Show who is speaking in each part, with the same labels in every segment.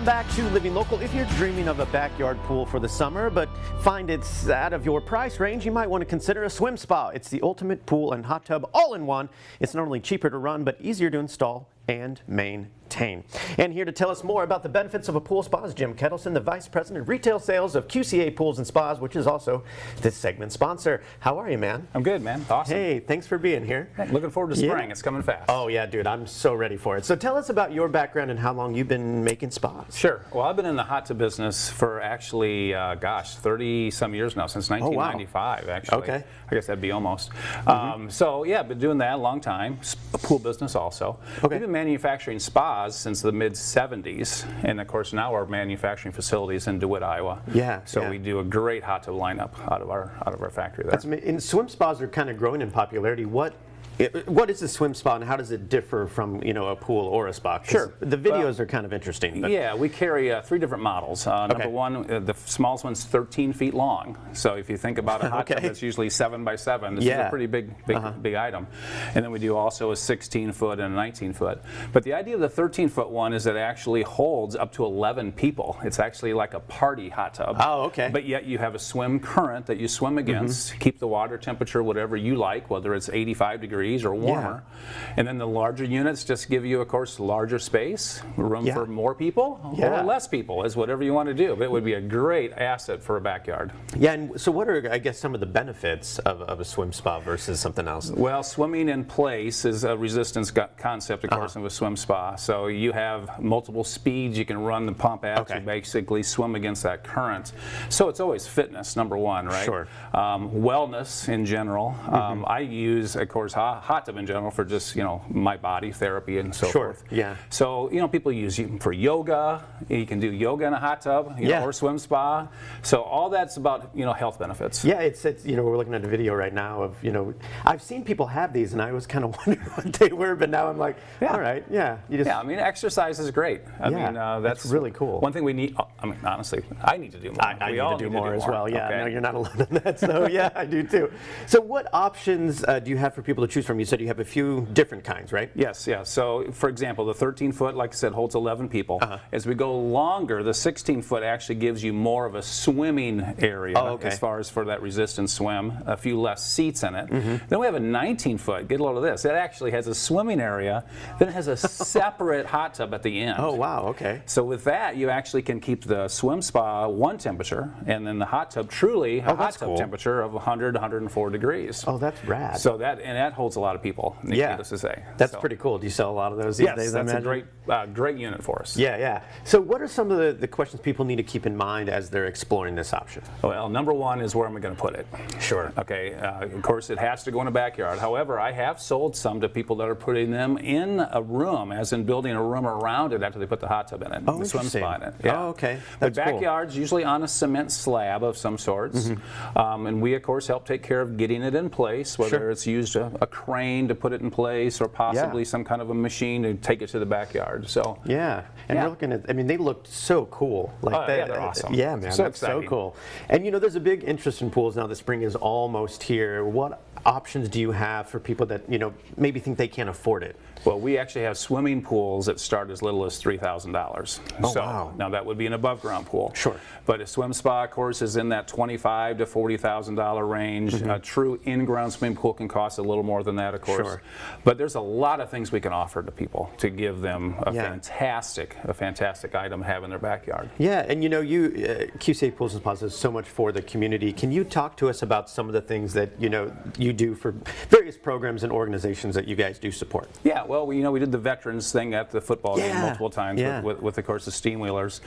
Speaker 1: back to Living Local. If you're dreaming of a backyard pool for the summer but find it's out of your price range, you might want to consider a swim spa. It's the ultimate pool and hot tub all in one. It's not only cheaper to run but easier to install and maintain. And here to tell us more about the benefits of a pool spa is Jim Ketelsen, the Vice President of Retail Sales of QCA Pools and Spas, which is also this segment sponsor. How are you, man?
Speaker 2: I'm good, man. Awesome.
Speaker 1: Hey, thanks for being here.
Speaker 2: Looking forward to spring. It's coming fast.
Speaker 1: Oh yeah, dude, I'm so ready for it. So tell us about your background and how long you've been making spas.
Speaker 2: Sure. Well, I've been in the hot tub business for actually, 30 some years now, since 1995, actually.
Speaker 1: Okay.
Speaker 2: I guess that'd be almost. So yeah, I've been doing that a long time. Pool business also.
Speaker 1: Okay.
Speaker 2: We've been manufacturing spas since the mid-70s, and of course now our manufacturing facilities in DeWitt, Iowa.
Speaker 1: Yeah.
Speaker 2: So we do a great hot tub lineup out of our factory there.
Speaker 1: That's amazing. And swim spas are kind of growing in popularity. What is a swim spa and how does it differ from, a pool or a spa?
Speaker 2: Sure.
Speaker 1: The videos are kind of interesting. But.
Speaker 2: Yeah, we carry 3 different models. Number one, the smallest one's 13 feet long. So if you think about a hot tub that's usually 7 by 7, this is a pretty big item. And then we do also a 16 foot and a 19 foot. But the idea of the 13 foot one is that it actually holds up to 11 people. It's actually like a party hot tub.
Speaker 1: Oh, okay.
Speaker 2: But yet you have a swim current that you swim against, keep the water temperature whatever you like, whether it's 85 degrees or warmer. And then the larger units just give you, of course, larger space, room for more people or less people, is whatever you want to do. But it would be a great asset for a backyard.
Speaker 1: Yeah, and so what are, I guess, some of the benefits of a swim spa versus something else?
Speaker 2: Well, swimming in place is a resistance concept, of course, of a swim spa. So you have multiple speeds you can run the pump at to basically swim against that current. So it's always fitness, number one, right?
Speaker 1: Sure.
Speaker 2: Wellness in general. I use, of course, hot tub in general for just, my body therapy and so forth.
Speaker 1: Yeah.
Speaker 2: So, people use it for yoga. You can do yoga in a hot tub, or swim spa. So all that's about, health benefits.
Speaker 1: Yeah, it's we're looking at a video right now of, I've seen people have these and I was kind of wondering what they were, but now I'm like, all right, you just.
Speaker 2: Yeah, I mean, exercise is great. I mean, that's
Speaker 1: really cool.
Speaker 2: One thing we need, honestly, I need to do more.
Speaker 1: I need to do more as well. Yeah,
Speaker 2: okay.
Speaker 1: no, you're not alone in that. So yeah, I do too. So what options do you have for people to choose from? You said you have a few different kinds, right?
Speaker 2: Yes, yeah. So, for example, the 13 foot, like I said, holds 11 people. As we go longer, the 16 foot actually gives you more of a swimming area as far as for that resistance swim, a few less seats in it. Then we have a 19 foot, get a load of this, it actually has a swimming area, then it has a separate hot tub at the end.
Speaker 1: Oh, wow, okay.
Speaker 2: So with that, you actually can keep the swim spa one temperature, and then the hot tub truly a hot tub temperature of 100, 104 degrees.
Speaker 1: Oh, that's rad.
Speaker 2: So that holds a lot of people, needless to say.
Speaker 1: That's pretty cool. Do you sell a lot of those these days?
Speaker 2: Yes, that's a great unit for us.
Speaker 1: Yeah. So what are some of the questions people need to keep in mind as they're exploring this option?
Speaker 2: Well, number one is where am I going to put it?
Speaker 1: Sure.
Speaker 2: Okay, of course it has to go in a backyard. However, I have sold some to people that are putting them in a room, as in building a room around it after they put the hot tub in it, the swim spa in it. Yeah.
Speaker 1: Oh, okay.
Speaker 2: That's cool. Backyard's usually on a cement slab of some sorts, and we of course help take care of getting it in place, whether it's used a crane to put it in place or possibly some kind of a machine to take it to the backyard. So
Speaker 1: and we're looking at, I mean, they look so cool. Like
Speaker 2: they're awesome.
Speaker 1: Yeah, man, that's so cool. And there's a big interest in pools now. The spring is almost here. What options do you have for people that maybe think they can't afford it?
Speaker 2: Well, we actually have swimming pools that start as little as $3,000.
Speaker 1: Oh, wow.
Speaker 2: Now that would be an above ground pool.
Speaker 1: Sure.
Speaker 2: But a swim spa, of course, is in that $25,000 to $40,000 range. A true in-ground swimming pool can cost a little more than that, of course.
Speaker 1: Sure.
Speaker 2: But there's a lot of things we can offer to people to give them a fantastic item to have in their backyard.
Speaker 1: Yeah, and QCA Pools and Spas does so much for the community. Can you talk to us about some of the things that you do for various programs and organizations that you guys do support?
Speaker 2: Yeah, well, we did the veterans thing at the football game multiple times with, of course, the steam wheelers.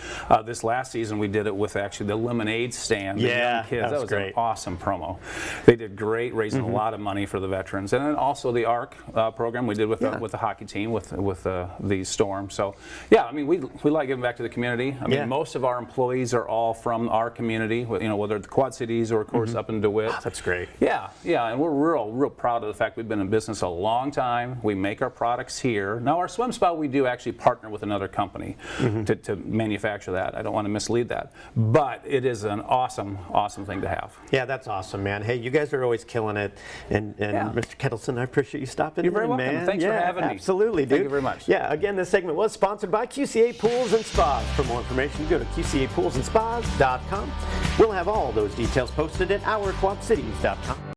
Speaker 2: This last season, we did it with actually the lemonade stand. The young kids. That was
Speaker 1: great.
Speaker 2: An awesome promo. They did great, raising a lot of money for the veterans, and then also the ARC program we did with the hockey team with the Storm. So, I mean, we like giving back to the community. I mean, most of our employees are all from our community. Whether it's the Quad Cities or, of course, up in DeWitt.
Speaker 1: That's great.
Speaker 2: Yeah, and we're real proud of the fact we've been in business a long time. We make our products here. Now, our swim spa, we do actually partner with another company to manufacture that. I don't want to mislead that. But it is an awesome thing to have.
Speaker 1: Yeah, that's awesome, man. Hey, you guys are always killing it. And Mr. Ketelsen, I appreciate you stopping in,
Speaker 2: You're very welcome.
Speaker 1: man.
Speaker 2: Thanks for having me.
Speaker 1: Absolutely, dude.
Speaker 2: Thank you very much.
Speaker 1: Yeah, again, this segment was sponsored by QCA Pools and Spas. For more information, go to QCAPoolsandSpas.com. We'll have all those details posted at ourquadcities.com.